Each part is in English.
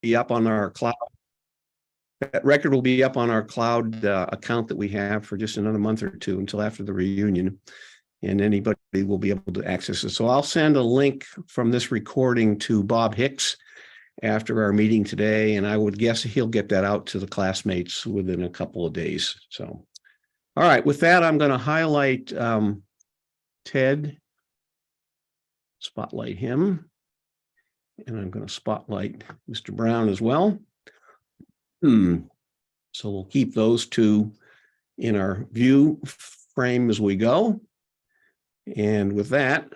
be up on our cloud. That record will be up on our cloud account that we have for just another month or two until after the reunion, and anybody will be able to access it. So I'll send a link from this recording to Bob Hicks after our meeting today, and I would guess he'll get that out to the classmates within a couple of days. So, all right, with that, I'm going to highlight Ted, spotlight him, and I'm going to spotlight Mr. Brown as well. So we'll keep those two in our view frame as we go. And with that,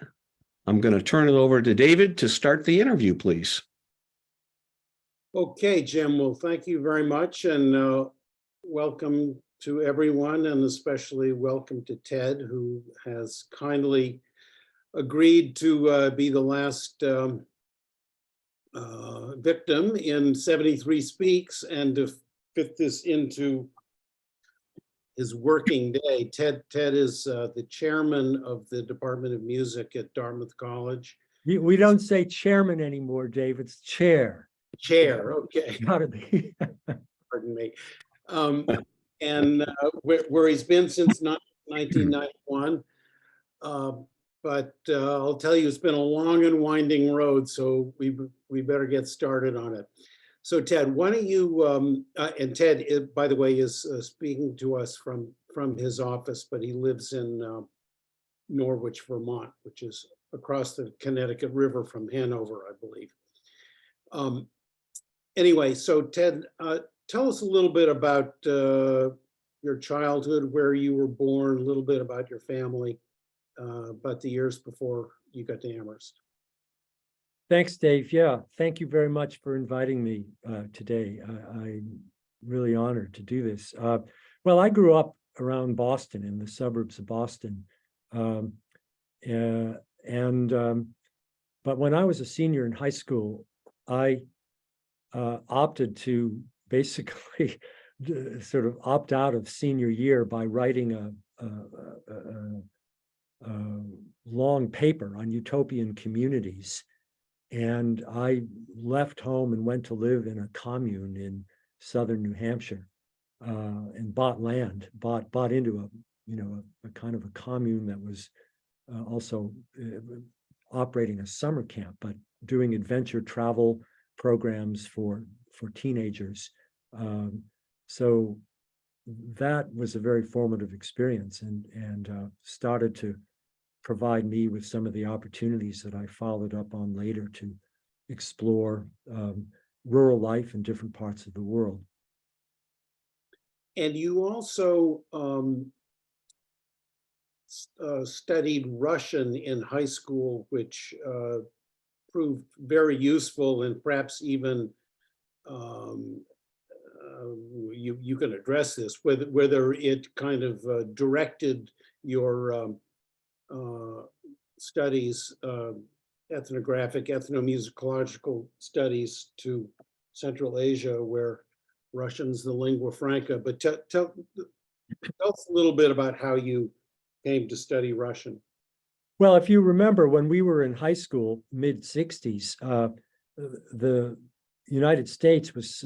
I'm going to turn it over to David to start the interview, please. Okay, Jim. Well, thank you very much, and welcome to everyone, and especially welcome to Ted, who has kindly agreed to be the last victim in 73 Speaks, and to fit this into his working day. Ted is the chairman of the Department of Music at Dartmouth College. We don't say chairman anymore, Dave. It's chair. Chair, okay. Gotta be. Pardon me. And where he's been since 1991. But I'll tell you, it's been a long and winding road, so we better get started on it. So Ted, why don't you, and Ted, by the way, is speaking to us from his office, but he lives in Norwich, Vermont, which is across the Connecticut River from Hanover, I believe. Anyway, so Ted, tell us a little bit about your childhood, where you were born, a little bit about your family, about the years before you got to Amherst. Thanks, Dave. Yeah, thank you very much for inviting me today. I'm really honored to do this. Well, I grew up around Boston, in the suburbs of Boston. But when I was a senior in high school, I opted to basically sort of opt out of senior year by writing a long paper on utopian communities. And I left home and went to live in a commune in southern New Hampshire, and bought land, bought into a kind of a commune that was also operating a summer camp, but doing adventure travel programs for teenagers. So that was a very formative experience, and started to provide me with some of the opportunities that I followed up on later to explore rural life in different parts of the world. And you also studied Russian in high school, which proved very useful, and perhaps even you can address this, whether it kind of directed your studies, ethnographic, ethnomusicological studies to Central Asia, where Russian's the lingua franca. But tell us a little bit about how you came to study Russian. Well, if you remember, when we were in high school, mid-60s, the United States was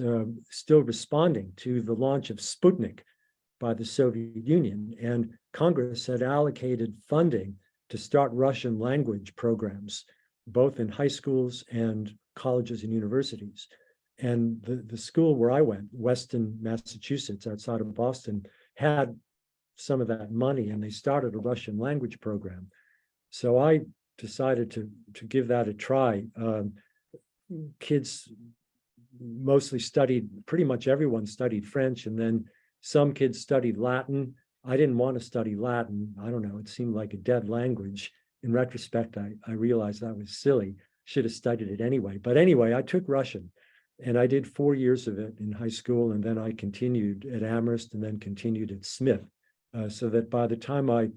still responding to the launch of Sputnik by the Soviet Union, and Congress had allocated funding to start Russian language programs, both in high schools and colleges and universities. And the school where I went, Weston, Massachusetts, outside of Boston, had some of that money, and they started a Russian language program. So I decided to give that a try. Kids mostly studied, pretty much everyone studied French, and then some kids studied Latin. I didn't want to study Latin. I don't know, it seemed like a dead language. In retrospect, I realized that was silly. Should have studied it anyway. But anyway, I took Russian, and I did 4 years of it in high school, and then I continued at Amherst and then continued at Smith, so that by the time I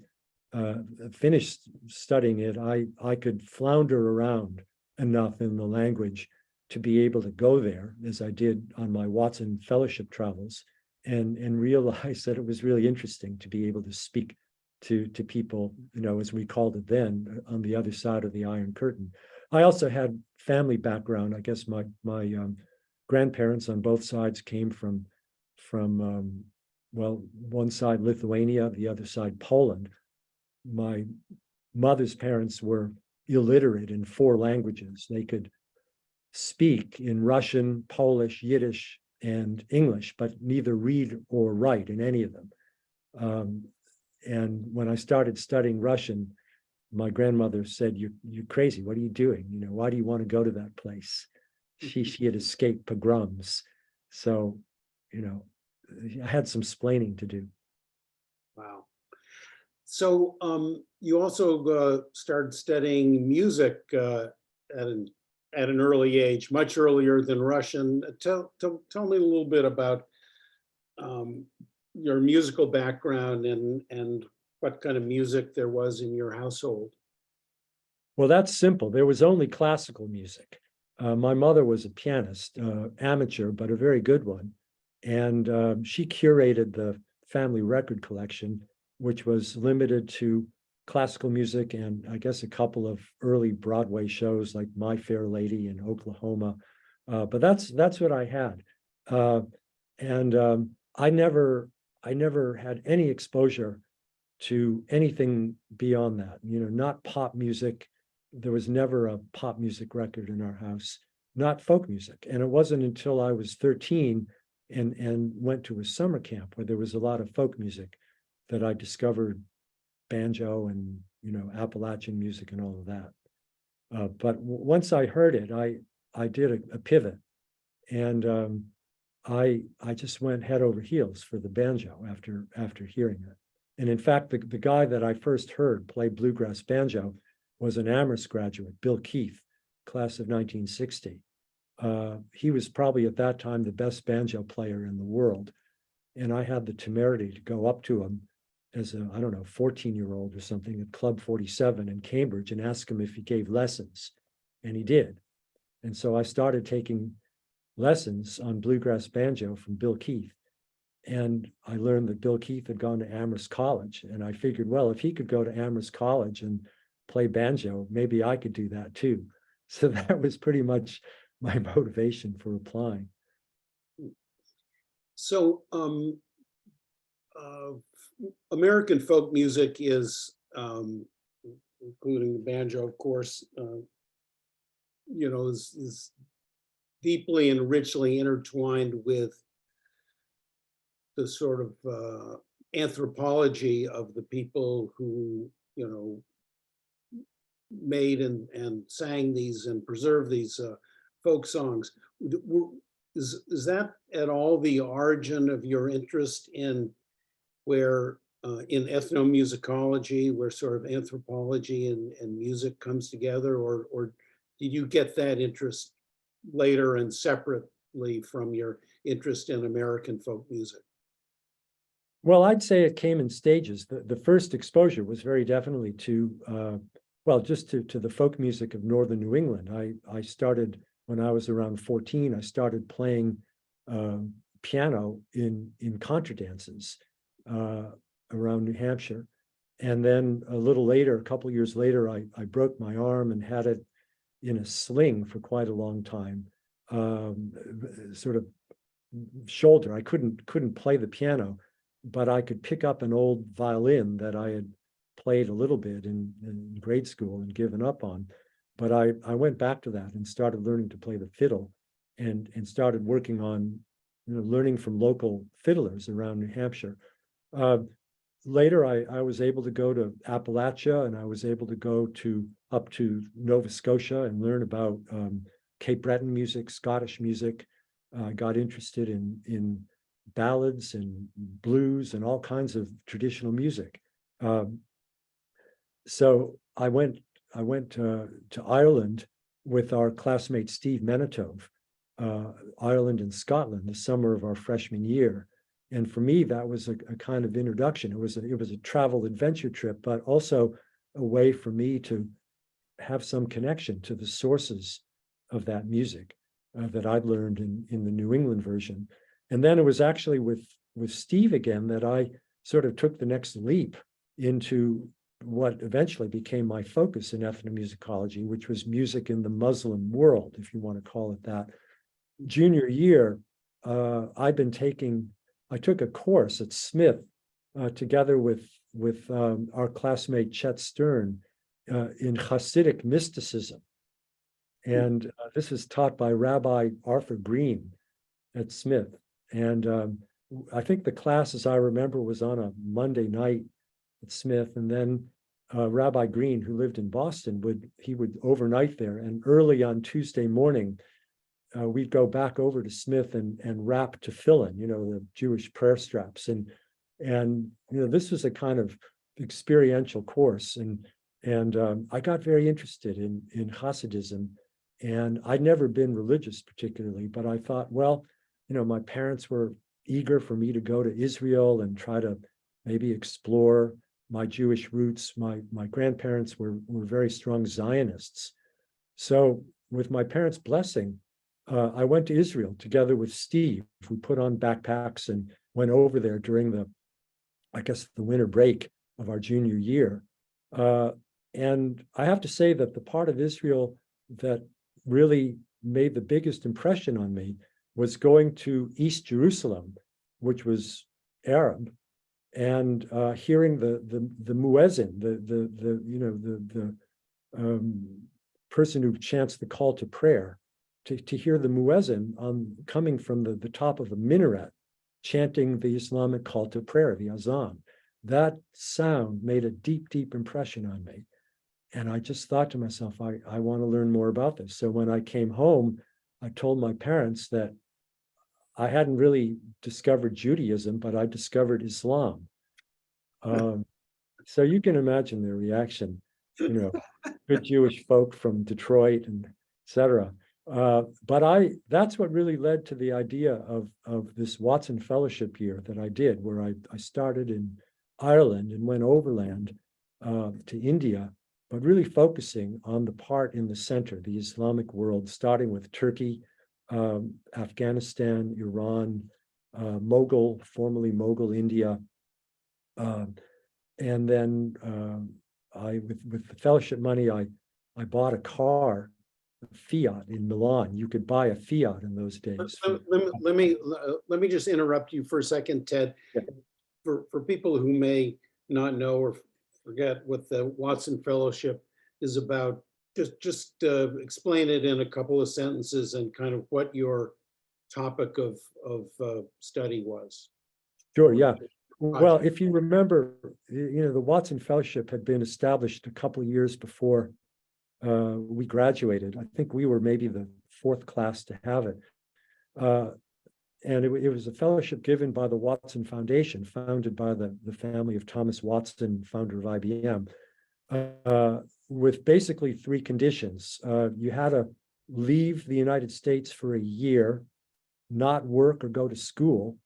finished studying it, I could flounder around enough in the language to be able to go there, as I did on my Watson Fellowship travels, and realize that it was really interesting to be able to speak to people, as we called it then, on the other side of the Iron Curtain. I also had family background. I guess my grandparents on both sides came from well, one side Lithuania, the other side Poland. My mother's parents were illiterate in 4 languages. They could speak in Russian, Polish, Yiddish, and English, but neither read or write in any of them. And when I started studying Russian, my grandmother said, you're crazy. What are you doing? You know, why do you want to go to that place? She had escaped pogroms. So, you know, I had some splaining to do. Wow. So you also started studying music at an early age, much earlier than Russian. Tell me a little bit about your musical background and what kind of music there was in your household. Well, that's simple. There was only classical music. My mother was a pianist, amateur, but a very good one. And she curated the family record collection, which was limited to classical music and I guess a couple of early Broadway shows like My Fair Lady in Oklahoma. But that's what I had. I never had any exposure to anything beyond that, you know, not pop music. There was never a pop music record in our house, not folk music. And it wasn't until I was 13 and went to a summer camp where there was a lot of folk music that I discovered banjo and, you know, Appalachian music and all of that. But once I heard it, I did a pivot, and I just went head over heels for the banjo after hearing it. And in fact, the guy that I first heard play bluegrass banjo was an Amherst graduate, Bill Keith, class of 1960. He was probably at that time the best banjo player in the world. And I had the temerity to go up to him as a, I don't know, 14-year-old or something at Club 47 in Cambridge and ask him if he gave lessons. And he did. And so I started taking lessons on bluegrass banjo from Bill Keith. And I learned that Bill Keith had gone to Amherst College. And I figured, well, if he could go to Amherst College and play banjo, maybe I could do that too. So that was pretty much my motivation for applying. So American folk music is, including the banjo, of course, you know, is deeply and richly intertwined with the sort of anthropology of the people who, you know, made and sang these and preserved these folk songs. Is that at all the origin of your interest in where in ethnomusicology, where sort of anthropology and music comes together, or did you get that interest later and separately from your interest in American folk music? Well, I'd say it came in stages. The first exposure was very definitely to, well, just to the folk music of Northern New England. I started when I was around 14, I started playing piano in contra dances around New Hampshire. And then a little later, a couple of years later, I broke my arm and had it in a sling for quite a long time, sort of shoulder. I couldn't play the piano, but I could pick up an old violin that I had played a little bit in grade school and given up on. But I went back to that and started learning to play the fiddle and started working on, you know, learning from local fiddlers around New Hampshire. Later, I was able to go to Appalachia, and I was able to go up to Nova Scotia and learn about Cape Breton music, Scottish music. I got interested in ballads and blues and all kinds of traditional music. So I went to Ireland with our classmate Steve Menatove, Ireland and Scotland, the summer of our freshman year. And for me, that was a kind of introduction. It was a travel adventure trip, but also a way for me to have some connection to the sources of that music that I'd learned in the New England version. And then it was actually with Steve again that I sort of took the next leap into what eventually became my focus in ethnomusicology, which was music in the Muslim world, if you want to call it that. junior year, I took a course at Smith together with our classmate Chet Stern in Hasidic mysticism. And this was taught by Rabbi Arthur Green at Smith. And I think the class, as I remember, was on a Monday night at Smith. And then Rabbi Green, who lived in Boston, would overnight there. And early on Tuesday morning, we'd go back over to Smith and rap tefillin, the Jewish prayer straps. And this was a kind of experiential course. And I got very interested in Hasidism. And I'd never been religious particularly, but I thought, well, my parents were eager for me to go to Israel and try to maybe explore my Jewish roots. My grandparents were very strong Zionists. So with my parents' blessing, I went to Israel together with Steve. We put on backpacks and went over there during the winter break of our junior year. And I have to say that the part of Israel that really made the biggest impression on me was going to East Jerusalem, which was Arab, and hearing the muezzin, the person who chants the call to prayer, to hear the muezzin coming from the top of a minaret, chanting the Islamic call to prayer, the azan. That sound made a deep, deep impression on me. And I just thought to myself, I want to learn more about this. So when I came home, I told my parents that I hadn't really discovered Judaism, but I discovered Islam. So you can imagine their reaction, good Jewish folk from Detroit and et cetera. But that's what really led to the idea of this Watson Fellowship year that I did, where I started in Ireland and went overland to India, but really focusing on the part in the center, the Islamic world, starting with Turkey, Afghanistan, Iran, formerly Mughal India. And then with the fellowship money, I bought a car, a Fiat in Milan. You could buy a Fiat in those days. Let me just interrupt you for a second, Ted. Yeah. For people who may not know or forget what the Watson Fellowship is about, just explain it in a couple of sentences and kind of what your topic of study was. Sure, yeah. Well, if you remember, the Watson Fellowship had been established a couple of years before we graduated. I think we were maybe the fourth class to have it. And it was a fellowship given by the Watson Foundation, founded by the family of Thomas Watson, founder of IBM, with basically three conditions. You had to leave the United States for a year, not work or go to school,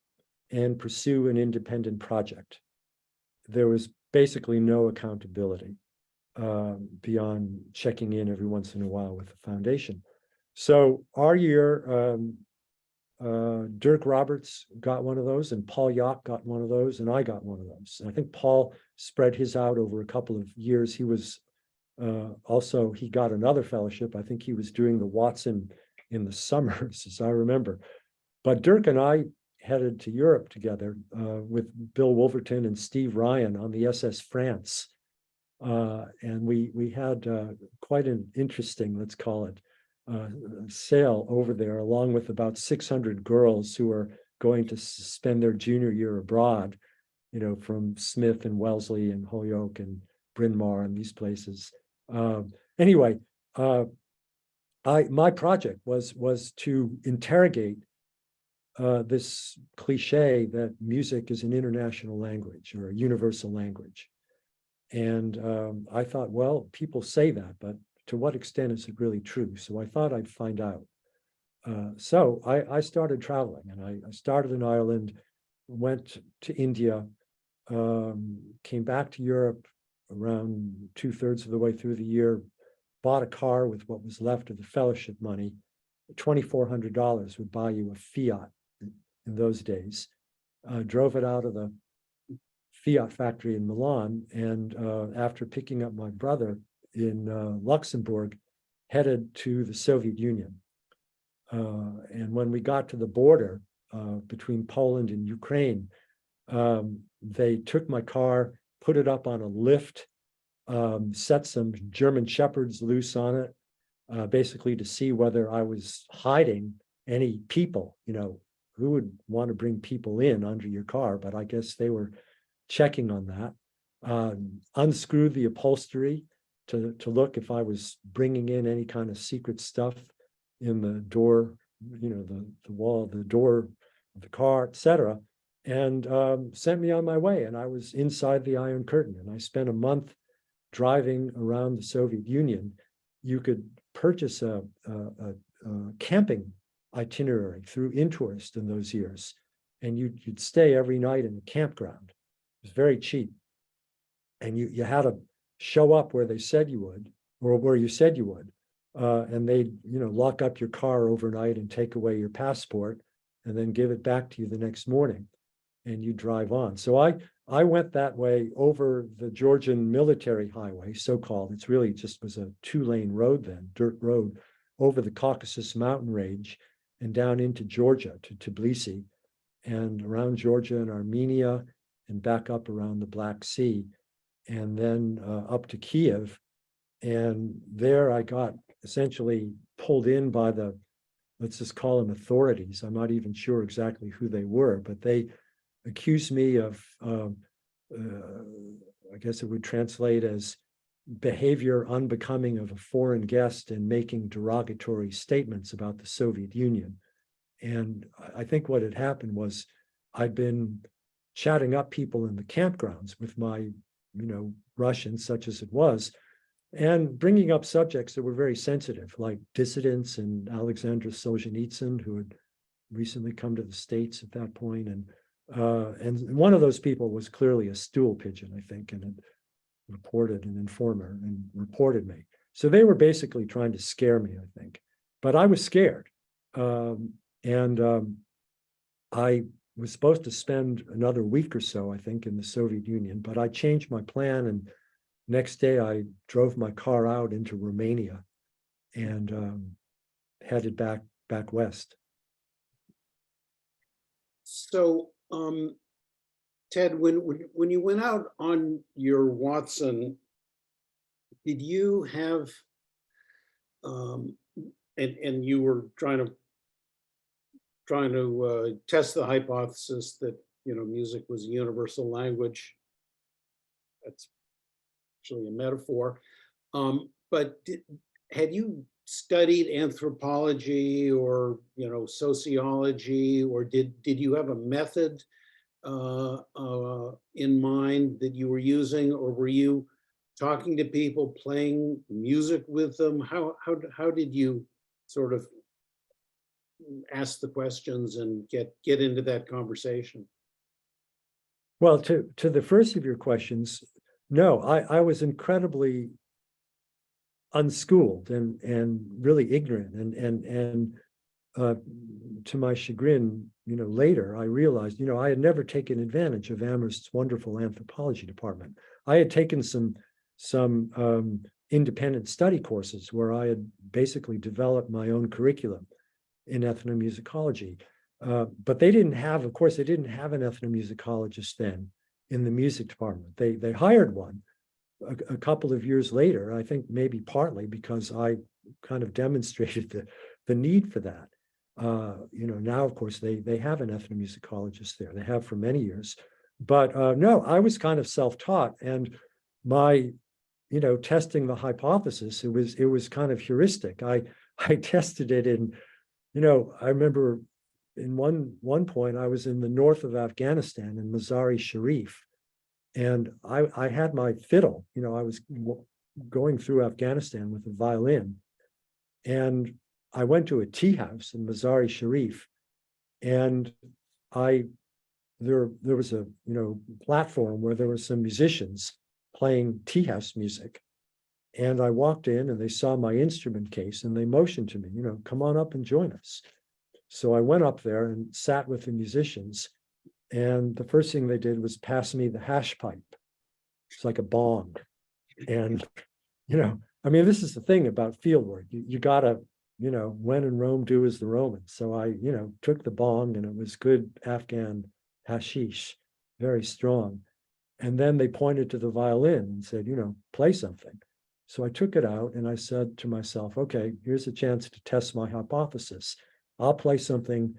and pursue an independent project. There was basically no accountability beyond checking in every once in a while with the foundation. So our year, Dirk Roberts got one of those, and Paul Yock got one of those, and I got one of those. And I think Paul spread his out over a couple of years. He was he got another fellowship. I think he was doing the Watson in the summers, as I remember. But Dirk and I headed to Europe together with Bill Wolverton and Steve Ryan on the SS France. And we had quite an interesting, let's call it, sail over there, along with about 600 girls who are going to spend their junior year abroad, from Smith and Wellesley and Holyoke and Bryn Mawr and these places. Anyway, my project was to interrogate this cliche that music is an international language or a universal language. And I thought, well, people say that, but to what extent is it really true? So I thought I'd find out. So I started traveling, and I started in Ireland, went to India, came back to Europe around 2/3 of the way through the year, bought a car with what was left of the fellowship money. $2,400 would buy you a Fiat in those days. Drove it out of the Fiat factory in Milan, and after picking up my brother in Luxembourg, headed to the Soviet Union. And when we got to the border between Poland and Ukraine, they took my car, put it up on a lift, set some German shepherds loose on it, basically to see whether I was hiding any people. Who would want to bring people in under your car? But I guess they were checking on that. Unscrewed the upholstery to look if I was bringing in any kind of secret stuff in the door, the wall, the door of the car, etc., and sent me on my way. And I was inside the Iron Curtain, and I spent a month driving around the Soviet Union. You could purchase a camping itinerary through Intourist in those years, and you'd stay every night in a campground. It was very cheap, and you had to show up where they said you would, or where you said you would, and they'd lock up your car overnight and take away your passport, and then give it back to you the next morning, and you drive on. So I went that way over the Georgian military highway, so-called. It's really just was a 2-lane road then, dirt road, over the Caucasus mountain range and down into Georgia to Tbilisi, and around Georgia and Armenia, and back up around the Black Sea, and then up to Kiev. And there I got essentially pulled in by the, let's just call them authorities. I'm not even sure exactly who they were, but they accused me of, I guess it would translate as behavior unbecoming of a foreign guest and making derogatory statements about the Soviet Union. And I think what had happened was I'd been chatting up people in the campgrounds with my, Russian, such as it was, and bringing up subjects that were very sensitive, like dissidents and Alexander Solzhenitsyn, who had recently come to the States at that point. And one of those people was clearly a stool pigeon, I think, and had reported an informer and reported me. So they were basically trying to scare me, I think. But I was scared. I was supposed to spend another week or so, I think, in the Soviet Union, but I changed my plan, and next day I drove my car out into Romania and headed back west. So, Ted, when you went out on your Watson, did you have, and you were trying to test the hypothesis that music was a universal language? That's actually a metaphor. But had you studied anthropology or sociology, or did you have a method in mind that you were using, or were you talking to people, playing music with them? How did you sort of ask the questions and get into that conversation? Well, to the first of your questions, no, I was incredibly unschooled and really ignorant, and to my chagrin, later I realized, I had never taken advantage of Amherst's wonderful anthropology department. I had taken some independent study courses where I had basically developed my own curriculum in ethnomusicology. But they didn't have, of course, they didn't have an ethnomusicologist then in the music department. They hired one a couple of years later, I think maybe partly because I kind of demonstrated the need for that. Now, of course, they have an ethnomusicologist there. They have for many years. But no, I was kind of self-taught, and my, testing the hypothesis, it was kind of heuristic. I tested it in, I remember in one point I was in the north of Afghanistan in Mazar-i-Sharif, and I had my fiddle. I was going through Afghanistan with a violin, and I went to a tea house in Mazar-i-Sharif, and there was a platform where there were some musicians playing tea house music, and I walked in and they saw my instrument case and they motioned to me, come on up and join us. So I went up there and sat with the musicians, and the first thing they did was pass me the hash pipe. It's like a bong. And, this is the thing about field work. You gotta when in Rome, do as the Romans. So I, took the bong, and it was good Afghan hashish, very strong. And then they pointed to the violin and said, play something. So I took it out and I said to myself, okay, here's a chance to test my hypothesis. I'll play something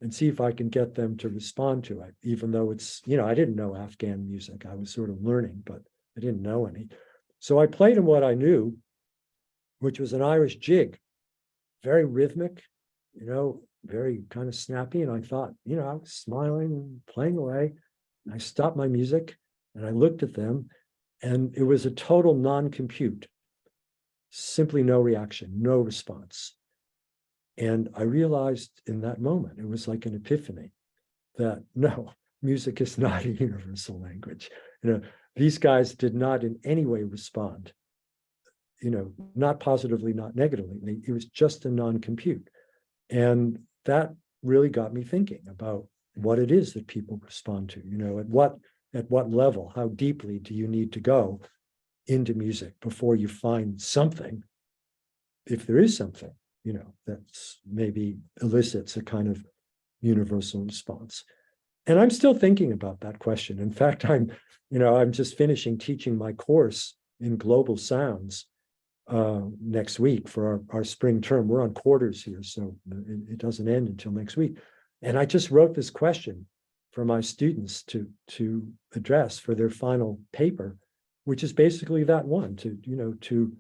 and see if I can get them to respond to it, even though it's, I didn't know Afghan music. I was sort of learning, but I didn't know any. So I played them what I knew, which was an Irish jig, very rhythmic, very kind of snappy. And I thought, I was smiling, playing away. And I stopped my music and I looked at them, and it was a total non-compute, simply no reaction, no response. And I realized in that moment, it was like an epiphany that no, music is not a universal language. These guys did not in any way respond, not positively, not negatively. It was just a non-compute. And that really got me thinking about what it is that people respond to, at what level, how deeply do you need to go into music before you find something, if there is something, that's maybe elicits a kind of universal response. And I'm still thinking about that question. In fact, I'm just finishing teaching my course in global sounds next week for our spring term. We're on quarters here, so it doesn't end until next week. And I just wrote this question for my students to address for their final paper, which is basically that one, to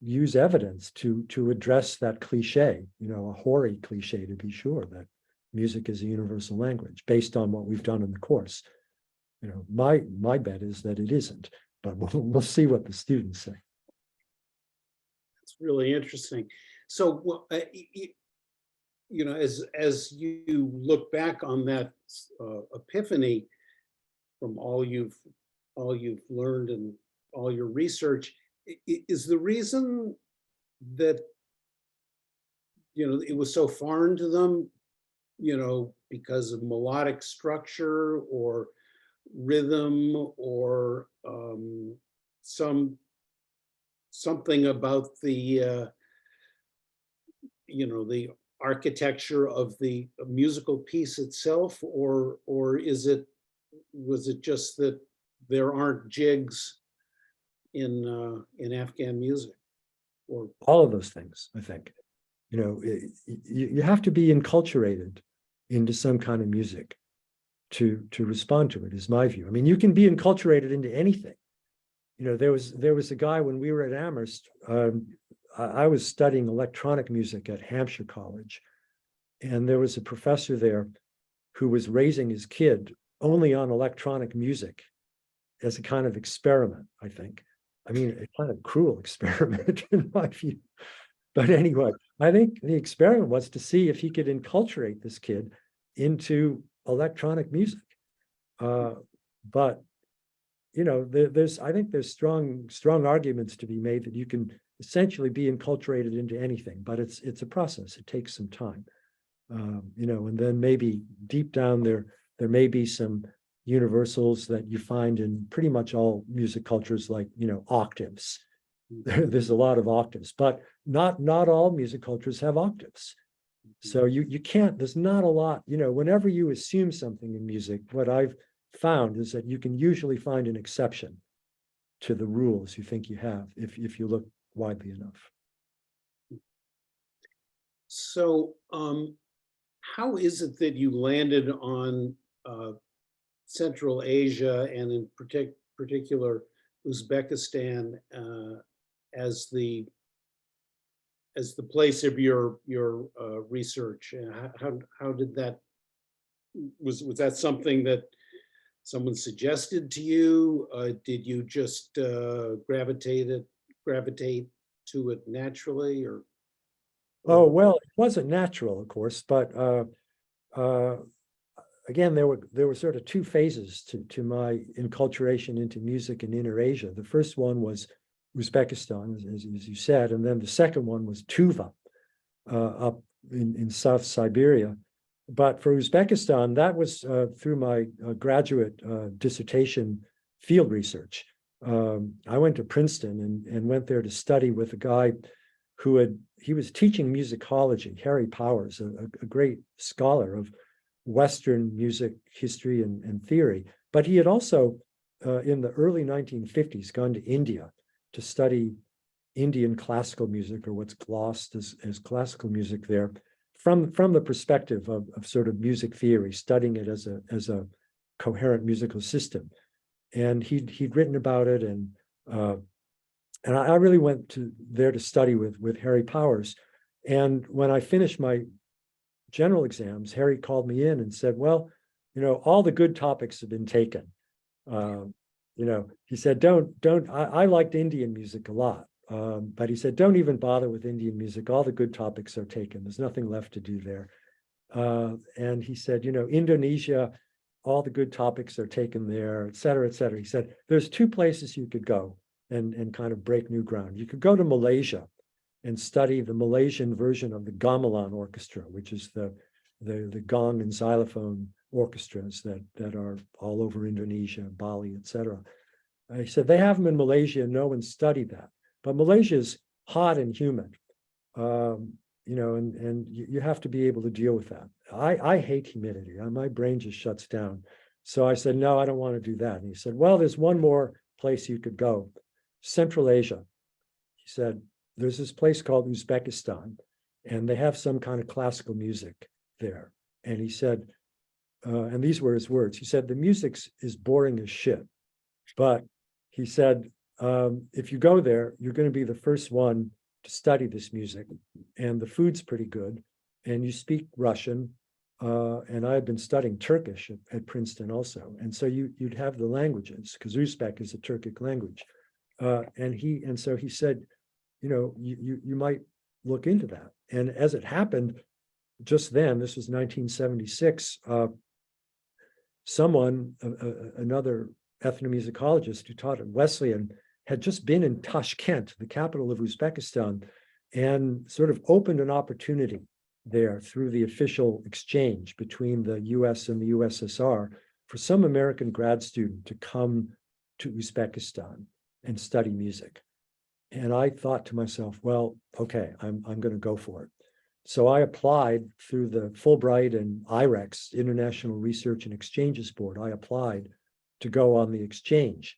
use evidence to address that cliche, a hoary cliche to be sure, that music is a universal language based on what we've done in the course. My bet is that it isn't, but we'll see what the students say. It's really interesting. So, as you look back on that epiphany from all you've learned and all your research, is the reason that it was so foreign to them, because of melodic structure or rhythm or something about the the architecture of the musical piece itself, or was it just that there aren't jigs in Afghan music? Or all of those things, I think. You have to be enculturated into some kind of music to respond to it, is my view. I mean, you can be enculturated into anything. There was a guy when we were at Amherst. I was studying electronic music at Hampshire College, and there was a professor there who was raising his kid only on electronic music as a kind of experiment, I think. I mean, a kind of cruel experiment in my view. But anyway, I think the experiment was to see if he could enculturate this kid into electronic music. But I think there's strong arguments to be made that you can essentially be enculturated into anything, but it's a process. It takes some time, and then maybe deep down there may be some universals that you find in pretty much all music cultures, like octaves. There's a lot of octaves, but not all music cultures have octaves. So you can't. There's not a lot. Whenever you assume something in music, what I've found is that you can usually find an exception to the rules you think you have if you look widely enough. So, how is it that you landed on Central Asia, and in particular Uzbekistan, as the place of your research? How did that, was that something that someone suggested to you? Did you just gravitate to it naturally, or? Oh, well, it wasn't natural, of course, but again, there were sort of two phases to my enculturation into music in Inner Asia. The first one was Uzbekistan, as you said, and then the second one was Tuva, up in South Siberia. But for Uzbekistan, that was through my graduate dissertation field research. I went to Princeton and went there to study with a guy he was teaching musicology, Harry Powers, a great scholar of Western music history and theory. But he had also, in the early 1950s, gone to India to study Indian classical music, or what's glossed as classical music there, from the perspective of sort of music theory, studying it as a coherent musical system. And he'd written about it, and I really went there to study with Harry Powers. And when I finished my general exams, Harry called me in and said, well, all the good topics have been taken. He said, I liked Indian music a lot. But he said, don't even bother with Indian music. All the good topics are taken. There's nothing left to do there. And he said, Indonesia, all the good topics are taken there, et cetera, et cetera. He said, there's two places you could go and kind of break new ground. You could go to Malaysia and study the Malaysian version of the gamelan orchestra, which is the gong and xylophone orchestras that are all over Indonesia, Bali, et cetera. He said, they have them in Malaysia. No one studied that. But Malaysia is hot and humid, and you have to be able to deal with that. I hate humidity. My brain just shuts down. So I said, no, I don't want to do that. And he said, well, there's one more place you could go, Central Asia. He said, there's this place called Uzbekistan, and they have some kind of classical music there. And he said, and these were his words, he said, the music is boring as shit. But he said, if you go there, you're going to be the first one to study this music, and the food's pretty good, and you speak Russian, and I had been studying Turkish at Princeton also, and so you'd have the languages, because Uzbek is a Turkic language, and so he said, you might look into that. And as it happened, just then, this was 1976, another ethnomusicologist who taught at Wesleyan, had just been in Tashkent, the capital of Uzbekistan, and sort of opened an opportunity there through the official exchange between the US and the USSR for some American grad student to come to Uzbekistan and study music. And I thought to myself, well, okay, I'm going to go for it. So I applied through the Fulbright and IREX, International Research and Exchanges Board. I applied to go on the exchange.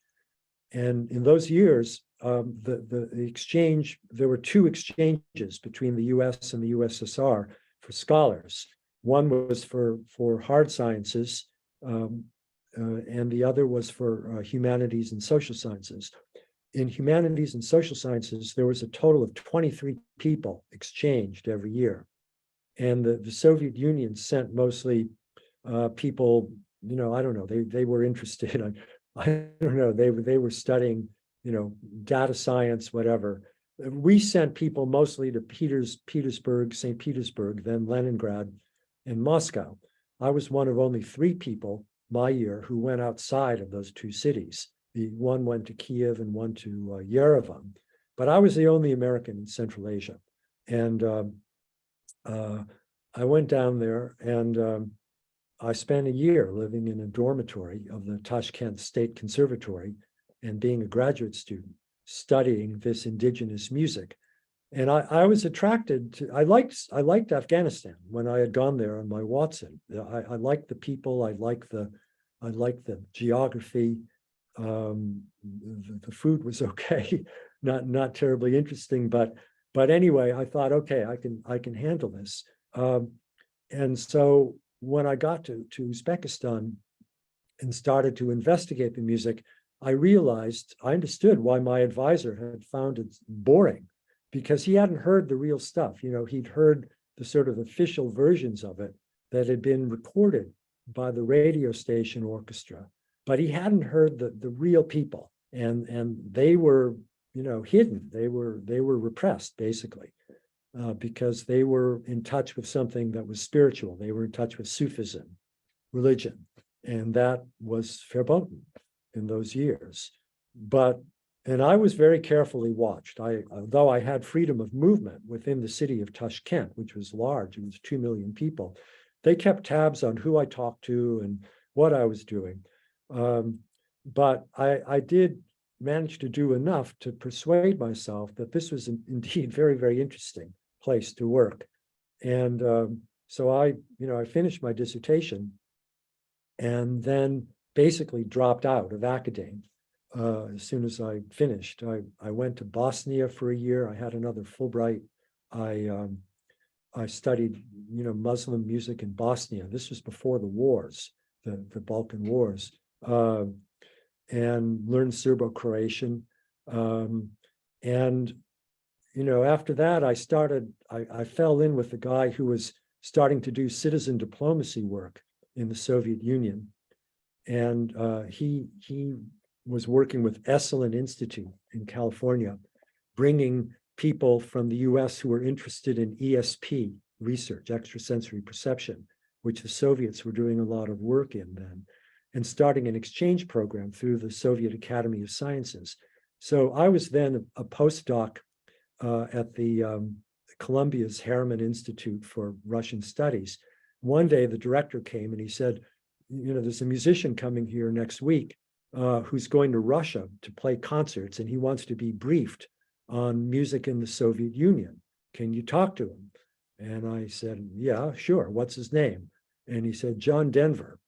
And in those years, the exchange, there were two exchanges between the US and the USSR for scholars. One was for hard sciences, and the other was for humanities and social sciences. In humanities and social sciences, there was a total of 23 people exchanged every year. And the Soviet Union sent mostly people, I don't know, they were interested. I don't know, they were studying, data science, whatever. We sent people mostly to Petersburg, St. Petersburg, then Leningrad and Moscow. I was one of only 3 people my year who went outside of those 2 cities. One went to Kiev and one to Yerevan. But I was the only American in Central Asia. And I went down there, and I spent a year living in a dormitory of the Tashkent State Conservatory and being a graduate student, studying this indigenous music. And I was attracted to, I liked Afghanistan when I had gone there on my Watson. I liked the people, I liked the geography. The food was okay, not terribly interesting, but anyway, I thought, okay, I can handle this. And so when I got to Uzbekistan and started to investigate the music, I understood why my advisor had found it boring, because he hadn't heard the real stuff. He'd heard the sort of official versions of it that had been recorded by the radio station orchestra, but he hadn't heard the real people, and they were, hidden. They were repressed, basically. Because they were in touch with something that was spiritual. They were in touch with Sufism, religion, and that was verboten in those years. And I was very carefully watched. Though I had freedom of movement within the city of Tashkent, which was large, it was 2 million people, they kept tabs on who I talked to and what I was doing. But I did managed to do enough to persuade myself that this was indeed very, very interesting place to work. And so I finished my dissertation and then basically dropped out of academe as soon as I finished. I went to Bosnia for a year. I had another Fulbright. I studied, Muslim music in Bosnia. This was before the wars, the Balkan Wars, and learned Serbo-Croatian. And after that, I fell in with a guy who was starting to do citizen diplomacy work in the Soviet Union. And he was working with Esalen Institute in California, bringing people from the US who were interested in ESP research, extrasensory perception, which the Soviets were doing a lot of work in then, and starting an exchange program through the Soviet Academy of Sciences. So I was then a postdoc at the Columbia's Harriman Institute for Russian Studies. One day the director came and he said, there's a musician coming here next week who's going to Russia to play concerts, and he wants to be briefed on music in the Soviet Union. Can you talk to him? And I said, yeah, sure. What's his name? And he said, John Denver.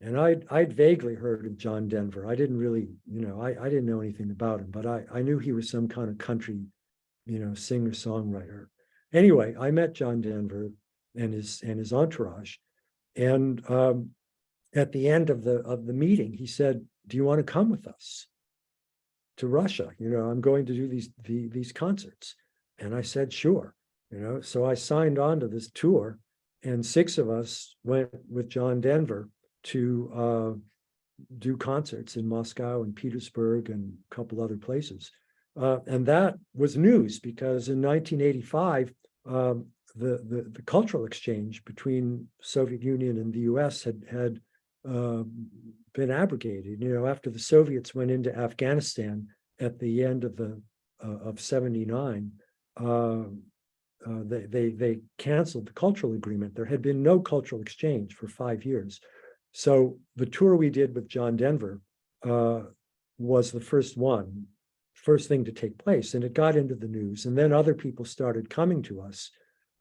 And I'd vaguely heard of John Denver. I didn't really, I didn't know anything about him, but I knew he was some kind of country, singer-songwriter. Anyway, I met John Denver and his entourage. And at the end of the meeting, he said, do you want to come with us to Russia? I'm going to do these concerts. And I said, sure. So I signed on to this tour, and 6 of us went with John Denver to do concerts in Moscow and Petersburg and a couple other places. And that was news because in 1985, the cultural exchange between Soviet Union and the US had been abrogated. After the Soviets went into Afghanistan at the end of 79, they canceled the cultural agreement. There had been no cultural exchange for 5 years. So the tour we did with John Denver was the first thing to take place, and it got into the news. And then other people started coming to us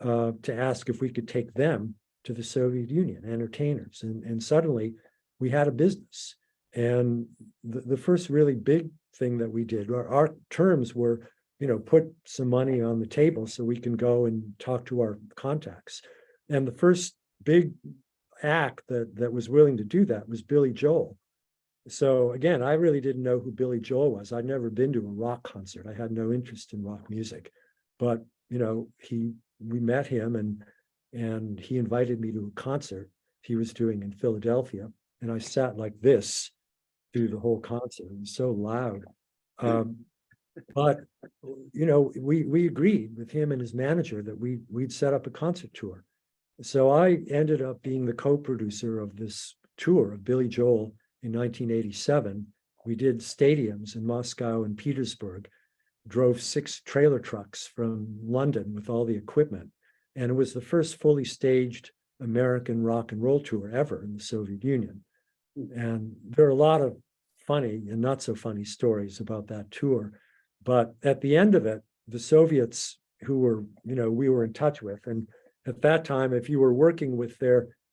to ask if we could take them to the Soviet Union, entertainers. And suddenly we had a business. And the first really big thing that we did, our terms were, put some money on the table so we can go and talk to our contacts. And the first big act that was willing to do that was Billy Joel. So again, I really didn't know who Billy Joel was. I'd never been to a rock concert. I had no interest in rock music, but we met him and he invited me to a concert he was doing in Philadelphia, and I sat like this through the whole concert. It was so loud. But we agreed with him and his manager that we'd set up a concert tour. So I ended up being the co-producer of this tour of Billy Joel in 1987. We did stadiums in Moscow and Petersburg, drove 6 trailer trucks from London with all the equipment. And it was the first fully staged American rock and roll tour ever in the Soviet Union. And there are a lot of funny and not so funny stories about that tour. But at the end of it, the Soviets who were, we were in touch with, and at that time, if you were working with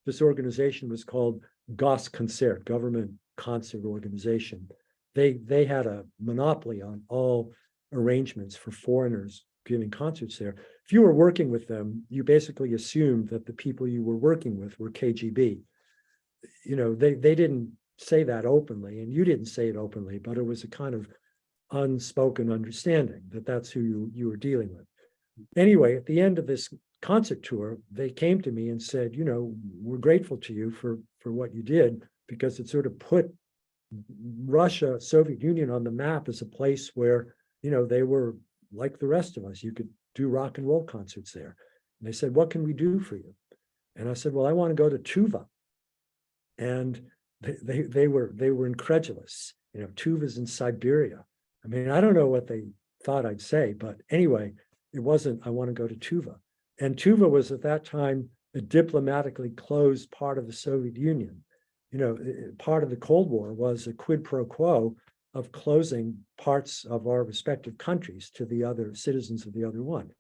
this organization was called Goskoncert, Government Concert Organization. They had a monopoly on all arrangements for foreigners giving concerts there. If you were working with them, you basically assumed that the people you were working with were KGB. They didn't say that openly, and you didn't say it openly, but it was a kind of unspoken understanding that that's who you were dealing with. Anyway, at the end of this concert tour, they came to me and said, we're grateful to you for what you did, because it sort of put Russia, Soviet Union on the map as a place where, they were like the rest of us. You could do rock and roll concerts there. And they said, what can we do for you? And I said, well, I want to go to Tuva. And they were incredulous. Tuva's in Siberia. I mean, I don't know what they thought I'd say, but anyway, it wasn't, I want to go to Tuva. And Tuva was at that time a diplomatically closed part of the Soviet Union. Part of the Cold War was a quid pro quo of closing parts of our respective countries to the other citizens of the other one.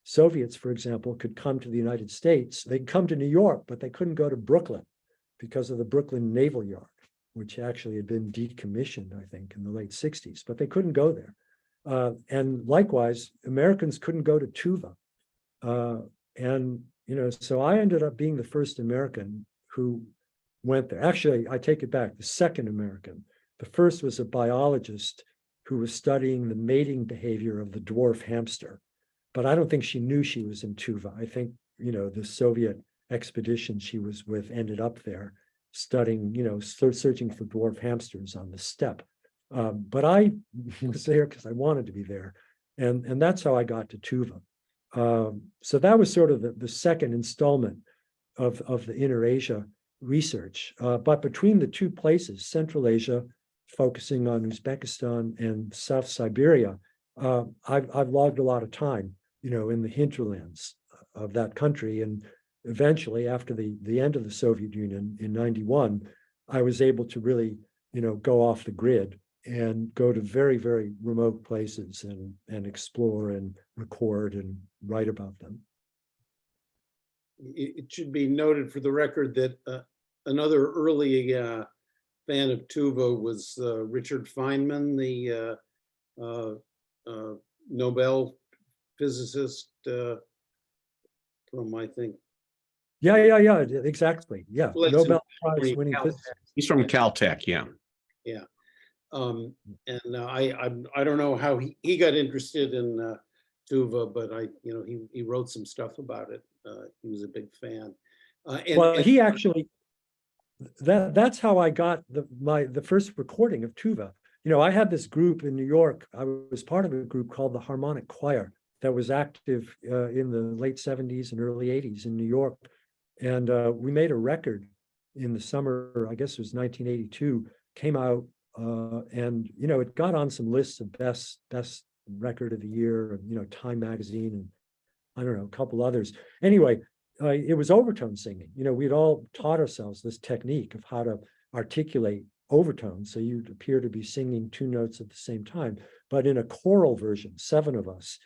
Soviets, for example, could come to the United States. They'd come to New York, but they couldn't go to Brooklyn because of the Brooklyn Naval Yard, which actually had been decommissioned, I think, in the late 60s, but they couldn't go there. And likewise, Americans couldn't go to Tuva. So I ended up being the first American who went there. Actually, I take it back, the second American. The first was a biologist who was studying the mating behavior of the dwarf hamster. But I don't think she knew she was in Tuva. I think, the Soviet expedition she was with ended up there studying, searching for dwarf hamsters on the steppe. But I was there because I wanted to be there. And that's how I got to Tuva. So that was sort of the second installment of the Inner Asia research. But between the two places, Central Asia, focusing on Uzbekistan, and South Siberia, I've logged a lot of time, in the hinterlands of that country. And eventually, after the end of the Soviet Union in 91, I was able to really, go off the grid and go to very, very remote places and explore and record and write about them. It should be noted for the record that another early fan of Tuva was Richard Feynman, the Nobel physicist from, I think. Yeah, exactly. Yeah, Nobel Prize winning physicist. He's from Caltech, yeah. Yeah. I don't know how he got interested in Tuva, but he wrote some stuff about it. He was a big fan. He actually, that's how I got the first recording of Tuva. I had this group in New York. I was part of a group called the Harmonic Choir that was active in the late 70s and early 80s in New York. And we made a record in the summer, I guess it was 1982, came out, and it got on some lists of best record of the year, and Time magazine, and I don't know, a couple others. Anyway, it was overtone singing. We'd all taught ourselves this technique of how to articulate overtones, so you'd appear to be singing two notes at the same time, but in a choral version, 7 of us.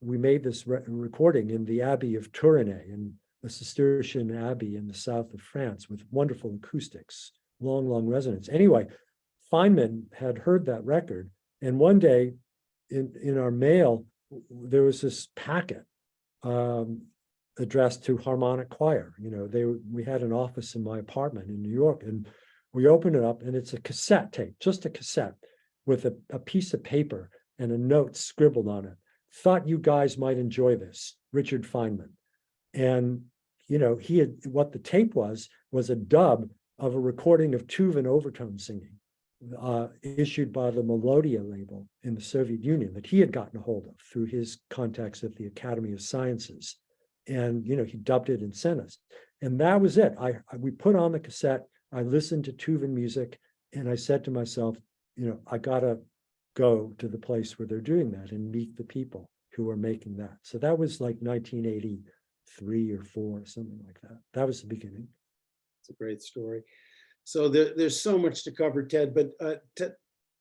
We made this recording in the Abbey of Tournai, in a Cistercian abbey in the south of France, with wonderful acoustics, long resonance. Anyway, Feynman had heard that record, and one day in our mail, there was this packet addressed to Harmonic Choir. We had an office in my apartment in New York, and we opened it up, and it's a cassette tape, just a cassette with a piece of paper and a note scribbled on it. Thought you guys might enjoy this, Richard Feynman. And, what the tape was a dub of a recording of Tuvan overtone singing, issued by the Melodia label in the Soviet Union, that he had gotten a hold of through his contacts at the Academy of Sciences. And, he dubbed it and sent us. And that was it. We put on the cassette, I listened to Tuvan music, and I said to myself, I gotta go to the place where they're doing that and meet the people who are making that. So that was like 1983 or 4, something like that. That was the beginning. It's a great story. So there's so much to cover, Ted, but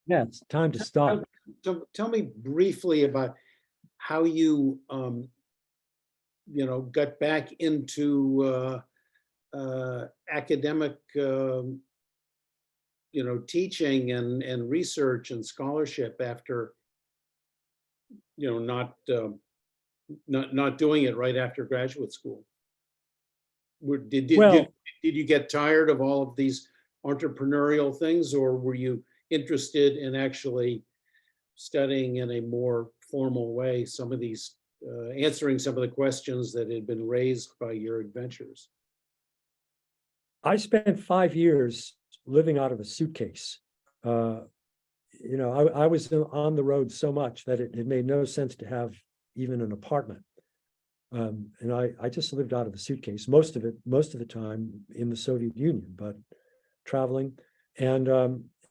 yeah, it's time to stop. Tell me briefly about how you got back into academic teaching and research and scholarship after not doing it right after graduate school. Did you get tired of all of these entrepreneurial things, or were you interested in actually studying in a more formal way some of these, answering some of the questions that had been raised by your adventures? I spent 5 years living out of a suitcase. I was on the road so much that it made no sense to have even an apartment. And I just lived out of a suitcase, most of the time in the Soviet Union, but traveling. And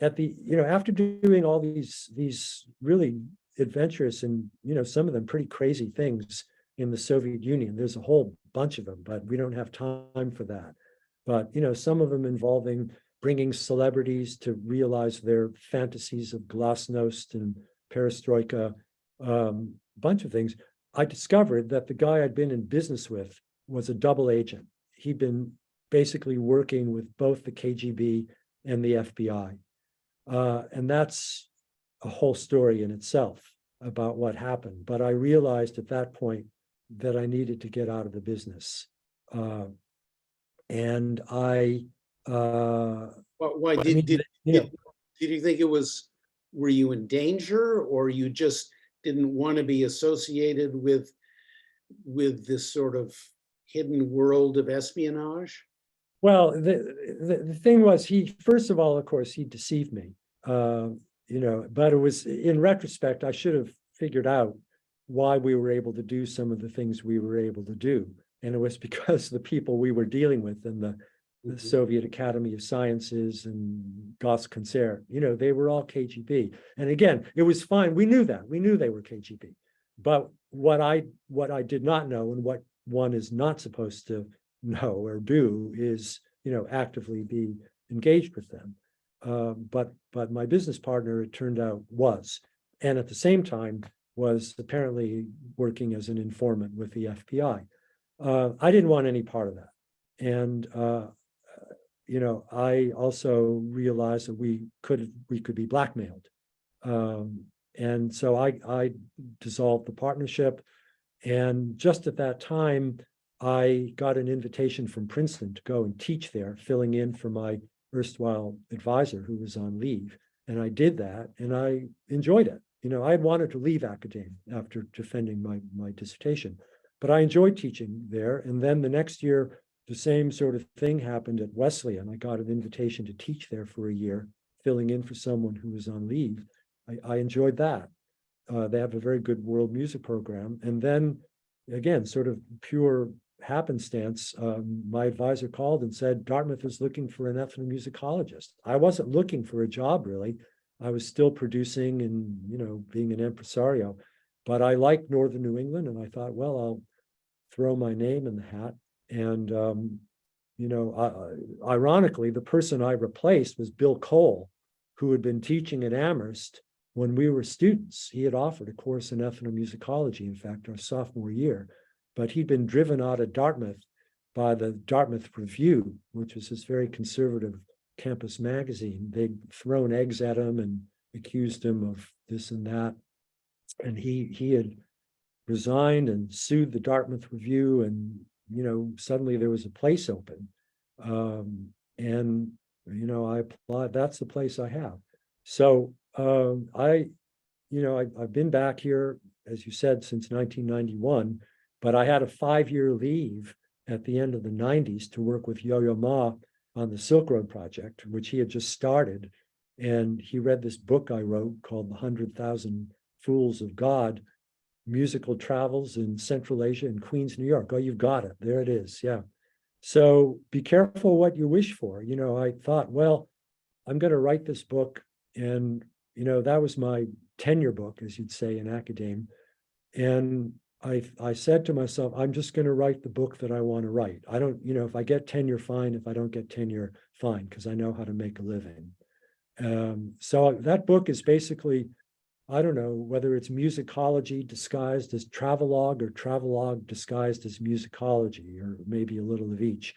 after doing all these really adventurous and, some of them pretty crazy things in the Soviet Union, there's a whole bunch of them, but we don't have time for that. But, some of them involving bringing celebrities to realize their fantasies of glasnost and perestroika, bunch of things. I discovered that the guy I'd been in business with was a double agent. He'd been basically working with both the KGB and the FBI. And that's a whole story in itself about what happened. But I realized at that point that I needed to get out of the business. And I, Why I mean, did you know, you think it was, were you in danger, or you just didn't want to be associated with this sort of hidden world of espionage? well, the thing was, he, first of all, of course, he deceived me. But it was, in retrospect, I should have figured out why we were able to do some of the things we were able to do. And it was because the people we were dealing with in the Soviet Academy of Sciences and Gosskonzert, they were all KGB. And again, it was fine. We knew that. We knew they were KGB. But what I did not know, and what one is not supposed to know or do, is, actively be engaged with them. But my business partner, it turned out, was, and at the same time was apparently working as an informant with the FBI. I didn't want any part of that. And, I also realized that we could be blackmailed. And so I dissolved the partnership. And just at that time, I got an invitation from Princeton to go and teach there, filling in for my erstwhile advisor who was on leave. And I did that, and I enjoyed it. I had wanted to leave academia after defending my dissertation, but I enjoyed teaching there. And then the next year, the same sort of thing happened at Wesleyan. I got an invitation to teach there for a year, filling in for someone who was on leave. I enjoyed that. They have a very good world music program. And then again, sort of pure happenstance, my advisor called and said, Dartmouth is looking for an ethnomusicologist. I wasn't looking for a job, really. I was still producing and, being an impresario, but I liked Northern New England, and I thought, well, I'll throw my name in the hat. And, ironically, the person I replaced was Bill Cole, who had been teaching at Amherst when we were students. He had offered a course in ethnomusicology, in fact, our sophomore year, but he'd been driven out of Dartmouth by the Dartmouth Review, which was this very conservative campus magazine. They'd thrown eggs at him and accused him of this and that. And he had resigned and sued the Dartmouth Review, and, suddenly there was a place open. I applied. That's the place I have. So I've been back here, as you said, since 1991, but I had a 5-year leave at the end of the 90s to work with Yo-Yo Ma on the Silk Road Project, which he had just started. And he read this book I wrote called The 100,000 Fools of God, Musical Travels in Central Asia and Queens, New York. Oh, you've got it. There it is. Yeah. So be careful what you wish for. I thought, well, I'm going to write this book. And, that was my tenure book, as you'd say in academia. And I said to myself, I'm just going to write the book that I want to write. I don't, if I get tenure, fine. If I don't get tenure, fine, because I know how to make a living. So that book is basically, I don't know whether it's musicology disguised as travelogue or travelogue disguised as musicology, or maybe a little of each.